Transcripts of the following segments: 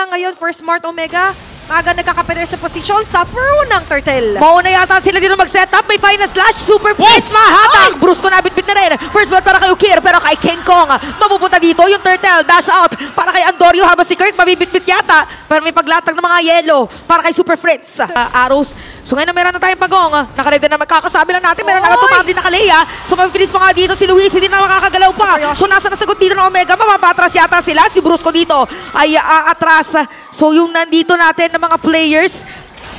nga ngayon for Smart Omega. Maaga nagkakapeter sa posisyon sa Peru ng Turtle. Mauna yata sila dito mag-setup. May final slash. Super Blitz mahatang. Brusco nabitbit na rin. First blood para kay Ukir. Pero kay King Kong. Mapupunta dito yung Turtle. Dash out para kay Andorio. Habang si Kirk mabibitbit yata. Pero may paglatag ng mga yellow para kay Super Fritz. Arrows. So ngayon na meron na tayong pagong. Nakaredy na magkakasabi lang natin. Meron na tumabli na Kalea. So mabibilis pa nga dito si Luis. Hindi na makakagalaw pa. So nasa nasagot dito ng Omega. Mapapatras yata sila. Si Brusco dito ay aatras. So yung nandito natin mga players,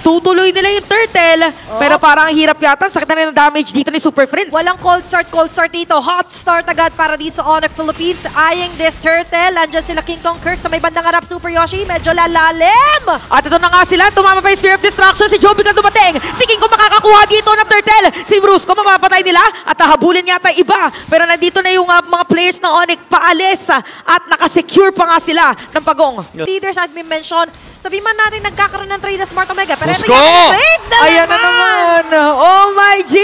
tutuloy nila yung Turtle, pero parang hirap yata. Sakit na rin ang damage dito ni Super Friends. Walang cold start dito. Hot start agad para dito sa Onyx Philippines. Eyeing this Turtle. Andyan sila King Kong Kirk sa may bandang harap. Super Yoshi, medyo lalalim. At ito na nga sila, tumama pa yung Spear of Destruction. Si Joe biglang dumating. Si King Kong makakakuha dito ng Turtle. Si Brusco mapapatay nila at hahabulin yata iba. Pero nandito na yung mga players ng Onyx paalis at nakasecure pa nga sila ng pagong. Leaders as we mentioned, sabihin man natin nagkakaroon ng trade na Smart Omega. Pero ito Brusco! yung trade na Ayan na naman. Oh my G!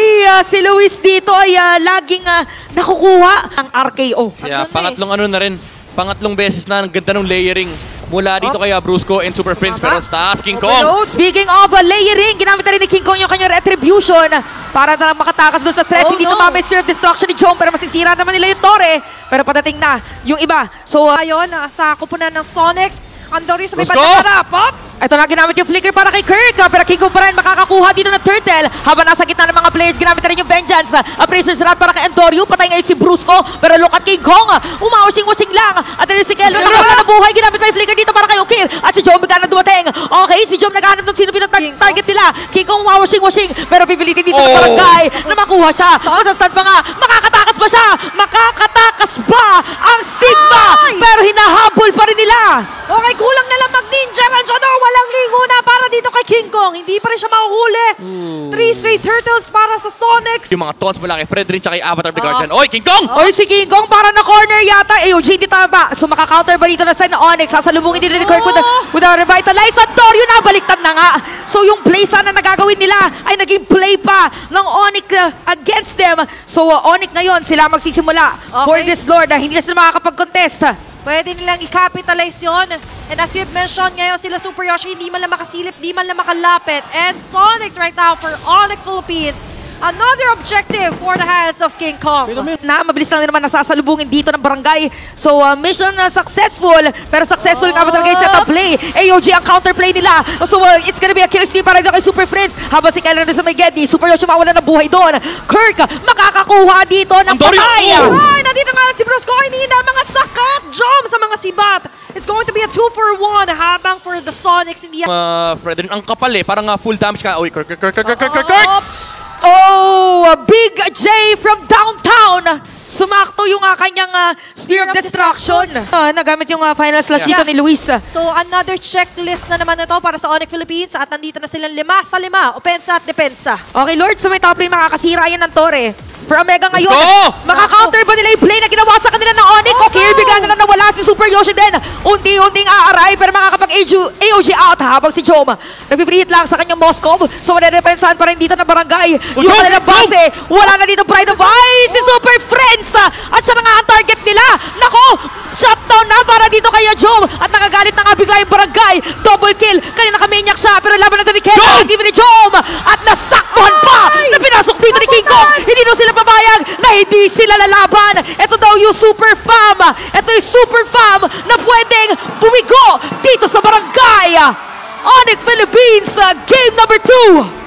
Si Luis dito ay laging nakukuha ang RKO. Yeah, pangatlong ano na rin. Pangatlong beses na ang ganda ng layering. Mula dito kaya Brusco and Super Friends. Pero taas King Kong. Speaking of layering, ginamit na rin ni King Kong yung kanyang retribution para na makatakas doon sa threat. Hindi tumama yung Spear of Destruction ni Jom, pero masisira naman nila yung Torre. Pero patating na yung iba. So, Ayun, sa kupunan ng Sonics. Andorio sa may bandang harap. ito na ginamit yung flicker para kay Kirk. Pero King Kong pa rin makakakuha dito ng Turtle. Habang nasa gitna ng mga players, ginamit na rin yung Vengeance. Appraiser's Rat para kay Andorio. Patay ngayon si Brusco. Pero look at King Kong. Umawashing-washing lang. At rin si Kelo nakawala na buhay. Ginamit pa yung flicker dito para kay Ukir. At si Jom bigla na dumating. Okay, si Jom naghahanap ng sino target nila. King Kong umawashing-washing. Pero pipilitin dito sa barangay na makuha siya. Masastan pa nga. Makakatakas ba siya? Makakatakas ba ang Sigma? Pero hinahabol pa rin nila. Okay, kulang na lang mag-ninja Ranchador. Walang lingo na para dito kay King Kong. Hindi pa rin siya mahuhuli. 3 straight turtles para sa Sonics. Yung mga taunts mula kay Fred rin tsaka kay Avatar of the Guardian. Oy, King Kong! Oy, si King Kong para na corner yata. AOG, di tama. So makaka-counter ba dito na side na Onyx? Sasalubungin din ni Kirk with a revitalize. Andorio na, baliktad na nga. So yung play sana na gagawin nila ay naging play pa ng Onyx against them. So Onyx ngayon, sila magsisimula for this Lord. Hindi na sila makakapag-contest. Pwede nilang i-capitalize yun. And as we've mentioned, ngayon sila Super Yoshi, di man lang makasilip, di man lang makalapit. And Sonics right now for Onyx Philippines. Another objective for the hands of King Kong. Mabilis lang naman nasasalubungin dito ng barangay. So, mission successful. Pero successful nga ba talaga yung setup play? AOG ang counterplay nila. So, it's gonna be a kill streak para dito kay Super Friends. Habang si Kyle na sa may Geddy. Super Yoshi mawala ng buhay doon. Kirk, makakakuha dito ng patay. Ay, nandito nga si Brusco. Hinihina mga sakat. Jump sa mga sibat. It's going to be a 2-for-1 habang for the Sonics. Hindi Fred rin ang kapal eh. Parang full damage ka. Oy, Kirk! Oh, Big J from downtown. Sumakto yung kanyang Spear of Destruction. Nagamit yung final slash dito ni Luis. So, another checklist na naman ito para sa Onyx Philippines. At nandito na silang 5 sa 5. Opensa at depensa. Okay, Lord, sa may top lane makakasira yan ng Torre. For Omega ngayon, maka-counter ba nila yung play na ginawa sa kanila ng Onyx? Okay, bigla na lang nawala si Super Yoshi din. Unti-unting aaray, pero makakapag-AOG out habang si Jom. Nagpiprihit lang sa kanyang Moskov. So, madedepensahan pa rin dito ng barangay. Yung kanilang base, wala na dito Pride of Ice, si Super Friends. At siya na nga ang target nila. Nako, shutdown na para dito kay Jom. At nakagalit na nga bigla yung barangay. Double kill. Kanina kaminyak siya, pero laban na ito ni Kevin. Even ni Jom. At nasaktuhan pa na pinasok dito ni King Kong. Hindi daw sila pabayag na hindi sila lalaban. Ito daw yung Super Fam. Ito yung Super Fam na pwedeng bumigo dito sa barangay. Onyx Philippines, game number 2.